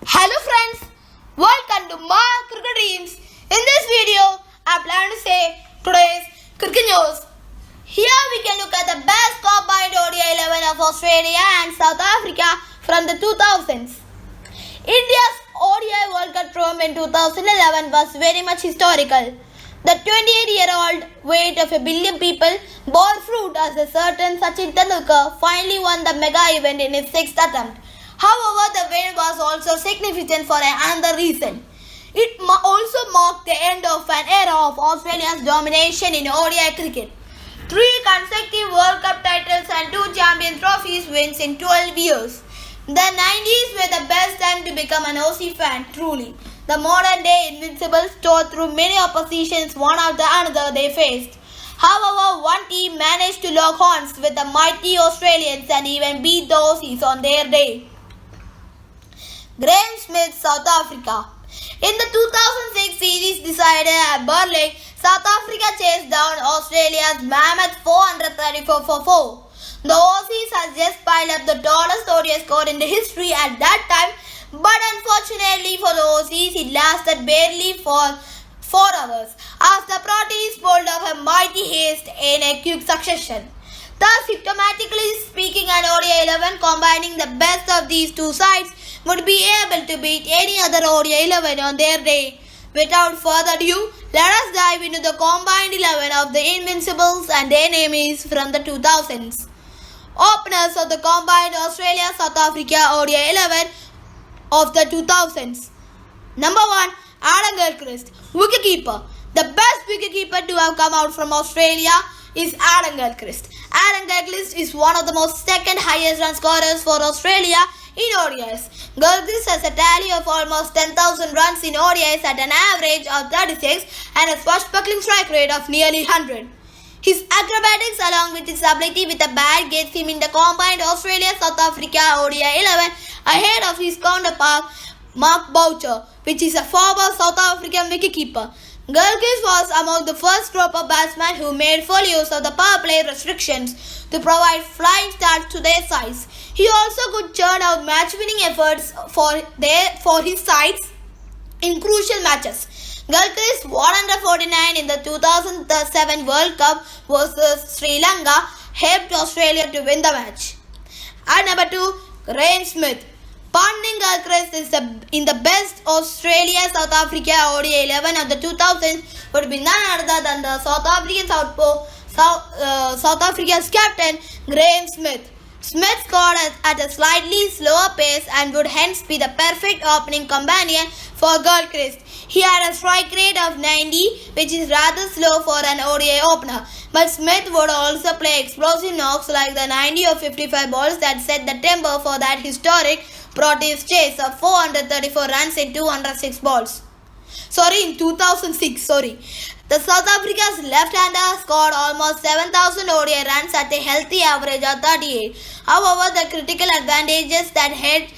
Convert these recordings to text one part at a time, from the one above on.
Hello friends, welcome to my Cricket Dreams. In this video, I plan to say today's cricket news. Here we can look at the best combined ODI 11 of Australia and South Africa from the 2000s. India's ODI World Cup triumph in 2011 was very much historical. The 28-year-old weight of a billion people bore fruit as a certain Sachin Tendulkar finally won the mega event in his sixth attempt. However, the win was also significant for another reason. It also marked the end of an era of Australia's domination in ODI cricket. 3 consecutive World Cup titles and 2 champion trophies wins in 12 years. The 90s were the best time to become an Aussie fan, truly. The modern day Invincibles tore through many oppositions one after another they faced. However, one team managed to lock horns with the mighty Australians and even beat the Aussies on their day. Graeme Smith, South Africa. In the 2006 series decided at Burleigh, South Africa chased down Australia's mammoth 434 for 4. The Aussies had just piled up the tallest ODI score in the history at that time, but unfortunately for the Aussies, it lasted barely for 4 hours as the Proteas pulled off a mighty haste in a quick succession. Thus, symptomatically speaking, an ODI 11 combining the best of these two sides would be able to beat any other ODI 11 on their day. Without further ado, let us dive into the combined 11 of the Invincibles and their names from the 2000s. Openers of the combined Australia-South Africa ODI 11 of the 2000s. Number 1, Adam Gilchrist, wicketkeeper. The best wicketkeeper to have come out from Australia is Adam Gilchrist. Adam Gilchrist is one of the most second highest run scorers for Australia in ODIs. Gilchrist has a tally of almost 10,000 runs in ODIs at an average of 36 and a swashbuckling strike rate of nearly 100. His acrobatics along with his ability with the bat gets him in the combined Australia-South Africa ODI 11 ahead of his counterpart Mark Boucher, which is a former South African wicketkeeper. Gilchrist was among the first group of batsmen who made full use of the power play restrictions to provide flying starts to their sides. He also could churn out match-winning efforts for his sides in crucial matches. Gilchrist 149 in the 2007 World Cup versus Sri Lanka helped Australia to win the match. At number 2, Graeme Smith. Partnering Gilchrist is in the best Australia-South Africa ODI 11 of the 2000s would be none other than the South African South Africa's captain Graeme Smith. Smith scored at a slightly slower pace and would hence be the perfect opening companion for Gilchrist. He had a strike rate of 90, which is rather slow for an ODI opener, but Smith would also play explosive knocks like the 90 or 55 balls that set the tempo for that historic Proteas chase of 434 runs in 206 balls. In 2006. The South Africa's left-hander scored almost 7,000 ODI runs at a healthy average of 38. However, the critical advantages that head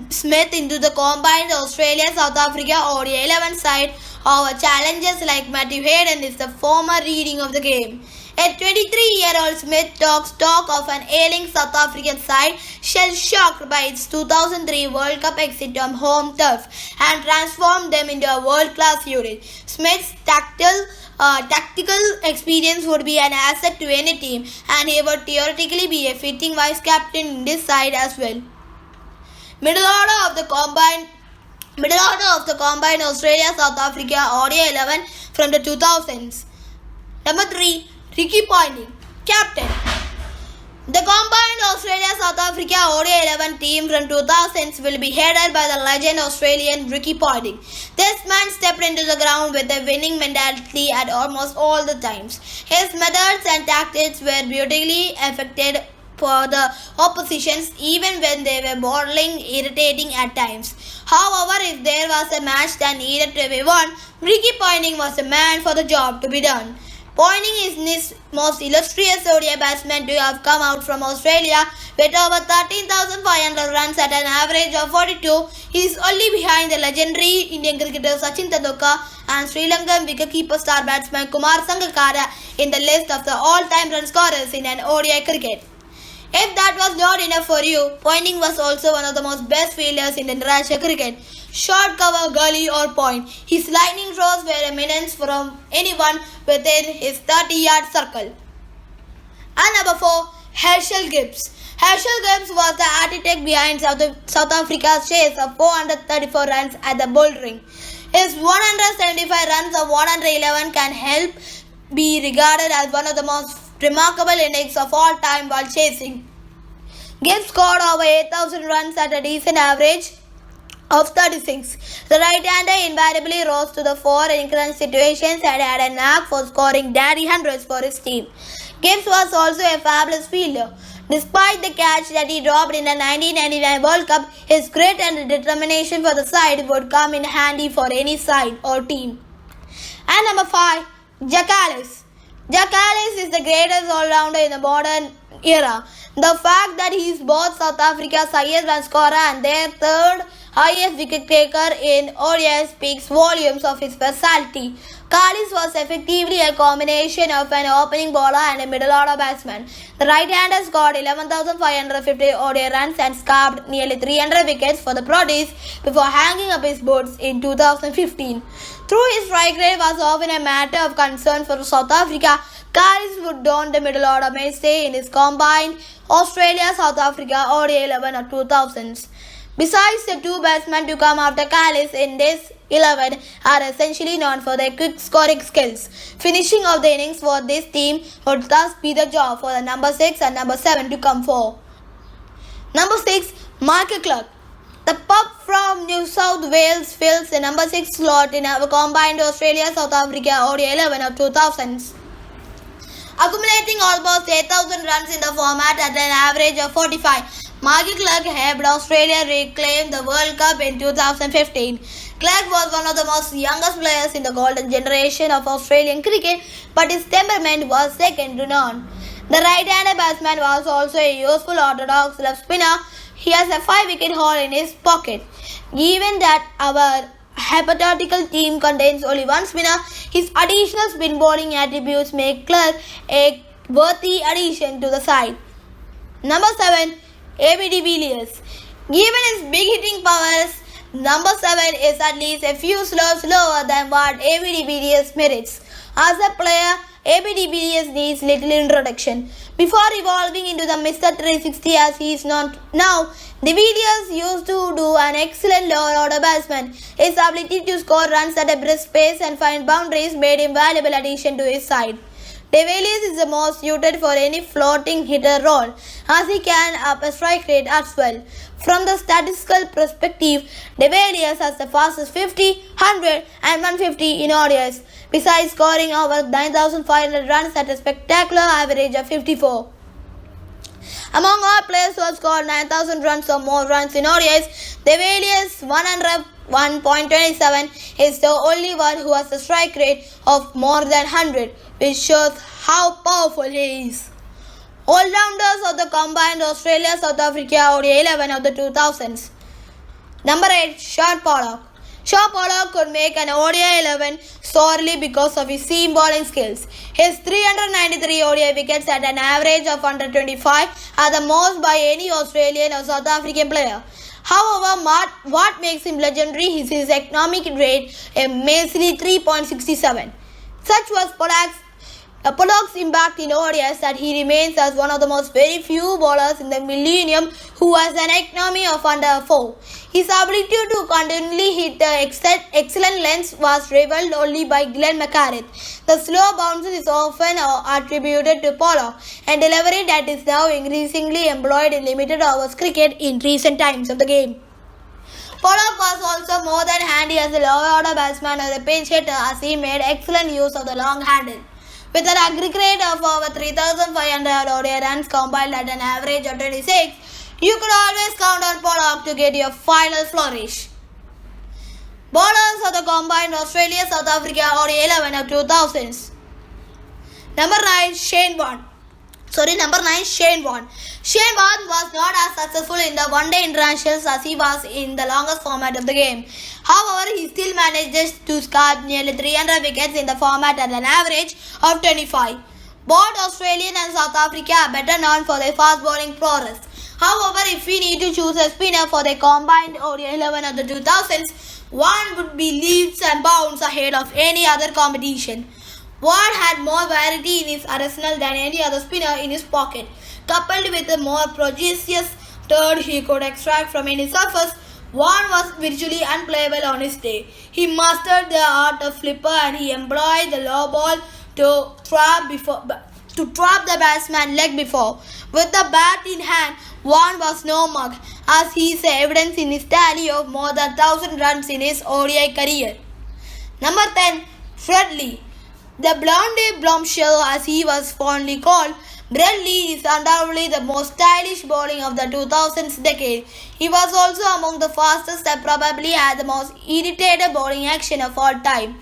Smith into the combined Australia-South Africa ODI 11 side over challenges like Matthew Hayden is the former reading of the game. A 23-year-old Smith talks talk of an ailing South African side shell-shocked by its 2003 World Cup exit on home turf and transformed them into a world-class unit. Smith's tactical experience would be an asset to any team, and he would theoretically be a fitting vice-captain in this side as well. Middle order of the combined Australia-South Africa ODI 11 from the 2000s. Number 3, Ricky Ponting, captain. The combined Australia-South Africa ODI 11 team from 2000s will be headed by the legend Australian Ricky Ponting. This man stepped into the ground with a winning mentality at almost all the times. His methods and tactics were beautifully effective for the oppositions even when they were borderline irritating at times. However, if there was a match that needed to be won, Ricky Ponting was the man for the job to be done. Ponting is his most illustrious ODI batsman to have come out from Australia with over 13,500 runs at an average of 42. He is only behind the legendary Indian cricketer Sachin Tendulkar and Sri Lankan wicketkeeper star batsman Kumar Sangakkara in the list of the all-time run scorers in an ODI cricket. If that was not enough for you, Pointing was also one of the most best fielders in international cricket. Short cover, gully or point, his lightning throws were a menace from anyone within his 30-yard circle. And number 4, Herschel Gibbs. Herschel Gibbs was the architect behind South Africa's chase of 434 runs at the Bullring. His 175 runs of 111 can help be regarded as one of the most remarkable innings of all time while chasing. Gibbs scored over 8,000 runs at a decent average of 36. The right-hander invariably rose to the fore in crunch situations and had a knack for scoring daddy hundreds for his team. Gibbs was also a fabulous fielder. Despite the catch that he dropped in the 1999 World Cup, his grit and determination for the side would come in handy for any side or team. And number 5, Jacques Kallis. Jacques Kallis is the greatest all-rounder in the modern era. The fact that he is both South Africa's highest run scorer and their third highest wicket taker in ODI speaks volumes of his versatility. Kallis was effectively a combination of an opening bowler and a middle order batsman. The right-hander scored 11,550 ODI runs and scarved nearly 300 wickets for the Proteas before hanging up his boots in 2015. Though his strike rate was often a matter of concern for South Africa, Kallis would don the middle order mainstay in his combined Australia-South Africa ODI 11 of 2000s. Besides, the two batsmen to come after Kallis in this 11 are essentially known for their quick scoring skills. Finishing of the innings for this team would thus be the job for the number 6 and number 7 to come for. Number 6, Michael Clarke. The pup from New South Wales fills the number 6 slot in our combined Australia-South Africa ODI 11 of 2000s. Accumulating almost 8,000 runs in the format at an average of 45, Michael Clarke helped Australia reclaim the World Cup in 2015. Clarke was one of the most youngest players in the golden generation of Australian cricket, but his temperament was second to none. The right-handed batsman was also a useful orthodox left spinner. He has a 5-wicket haul in his pocket. Given that our hypothetical team contains only one spinner, his additional spin bowling attributes make Clarke a worthy addition to the side. Number 7, A.B. de Villiers. Given his big hitting powers, number 7 is at least a few slows lower than what A.B. de Villiers merits. As a player, A.B. de Villiers needs little introduction. Before evolving into the Mr. 360 as he is not now, de Villiers used to do an excellent lower order batsman. His ability to score runs at a brisk pace and find boundaries made him valuable addition to his side. De Villiers is the most suited for any floating hitter role, as he can up a strike rate as well. From the statistical perspective, De Villiers has the fastest 50, 100 and 150 in ODIs, besides scoring over 9,500 runs at a spectacular average of 54. Among all players who have scored 9,000 runs or more runs in ODIs, De Villiers 101.27 is the only one who has a strike rate of more than 100, which shows how powerful he is. All-rounders of the combined Australia-South Africa ODI 11 of the 2000s. Number 8, Shaun Pollock. Shaun Pollock could make an ODI 11 solely because of his seam bowling skills. His 393 ODI wickets at an average of 125 are the most by any Australian or South African player. However, what makes him legendary is his economic rate, a measly 3.67. Such was Pollock's impact in ODIs that he remains as one of the most very few bowlers in the millennium who has an economy of under 4. His ability to continually hit the excellent lengths was rivaled only by Glenn McGrath. The slow bounces is often attributed to Pollock, and delivery that is now increasingly employed in limited overs cricket in recent times of the game. Pollock was also more than handy as a lower order batsman or a pinch hitter, as he made excellent use of the long handle. With an aggregate of over 3,500 ODI runs compiled at an average of 26, you could always count on Pollock to get your final flourish. Bowlers of the combined Australia-South Africa ODI 11 of 2000s. Number 9, Shane Warne. Shane Warne. Shane Warne was not as successful in the one-day internationals as he was in the longest format of the game. However, he still manages to score nearly 300 wickets in the format at an average of 25. Both Australian and South Africa are better known for their fast bowling prowess. However, if we need to choose a spinner for the combined ODI 11 of the 2000s, one would be leaps and bounds ahead of any other competition. Ward had more variety in his arsenal than any other spinner in his pocket. Coupled with a more prodigious turn he could extract from any surface, Vaughan was virtually unplayable on his day. He mastered the art of flipper and he employed the low ball to trap the batsman's leg before. With the bat in hand, Vaughan was no mug, as he is evidence in his tally of more than 1,000 runs in his ODI career. Number 10. Fred Lee. The blonde bombshell, as he was fondly called, Fred Lee is undoubtedly the most stylish bowling of the 2000s decade. He was also among the fastest and probably had the most irritated bowling action of all time.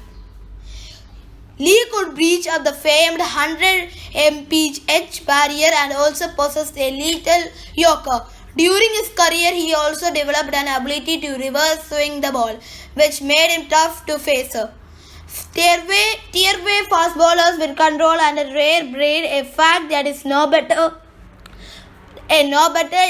Lee could breach up the famed 100 mph barrier and also possessed a lethal yorker. During his career, he also developed an ability to reverse swing the ball, which made him tough to face. Tearaway fast bowlers with control and a rare brain, a fact that is no better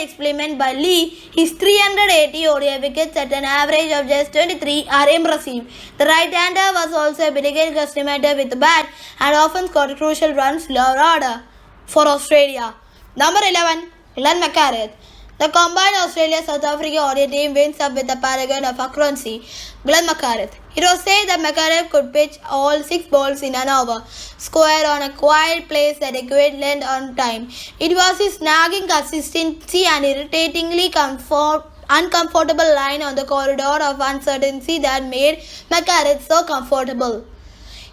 explained by Lee. His 380 ODI wickets at an average of just 23 are impressive. The right-hander was also a brilliant customer with the bat and often scored crucial runs lower order for Australia. Number 11. Glenn McGrath. The combined Australia-South Africa ODI team wins up with a paragon of accuracy. Glenn McGrath. It was said that McGrath could pitch all 6 balls in an over, square on a quiet place at adequate length on time. It was his nagging consistency and irritatingly uncomfortable line on the corridor of uncertainty that made McGrath so comfortable.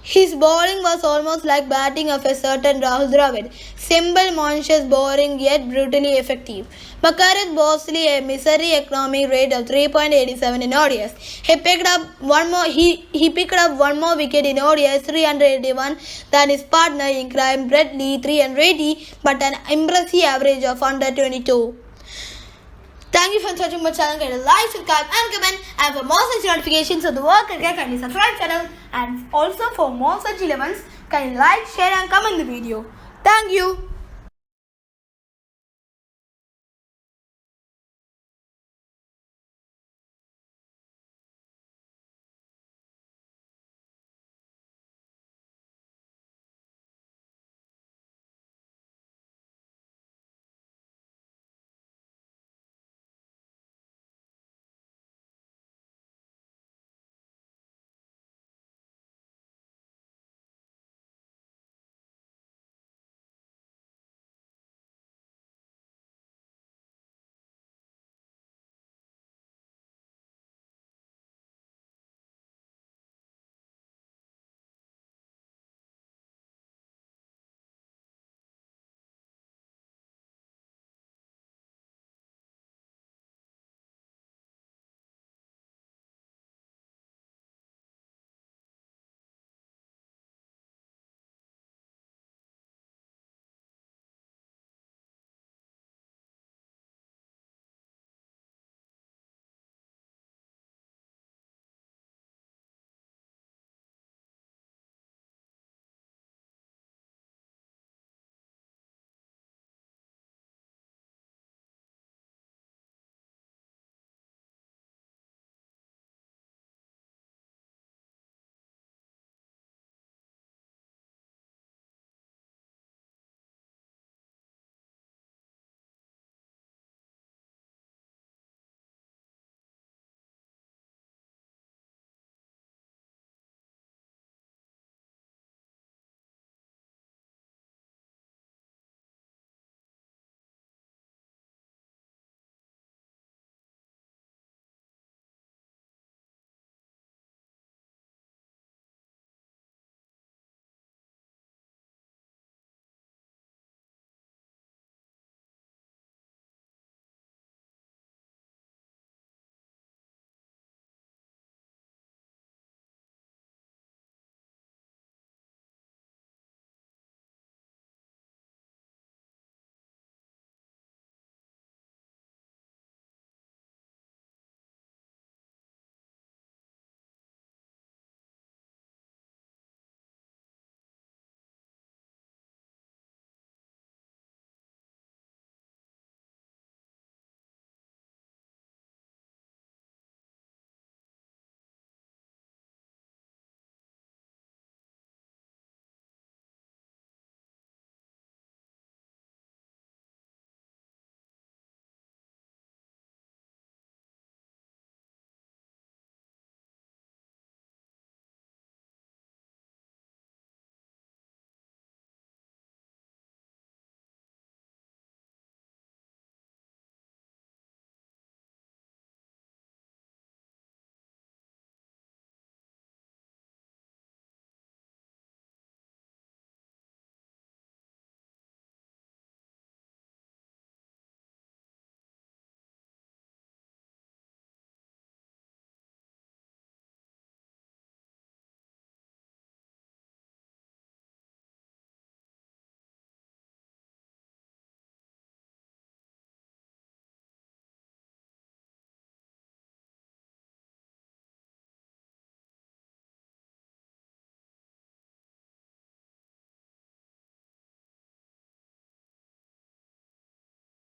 His bowling was almost like batting of a certain Rahul Dravid. Simple, conscious bowling yet brutally effective. McGrath boasted a misery economic rate of 3.87 in ODIs. He picked up one more wicket in ODIs, 381, than his partner in crime Fred Lee, 380, but an impressive average of under 22. Thank you for watching my channel. Kindly like, subscribe and comment. And for more such notifications of the work, kindly subscribe channel. And also for more such 11s, kindly like, share and comment the video. Thank you.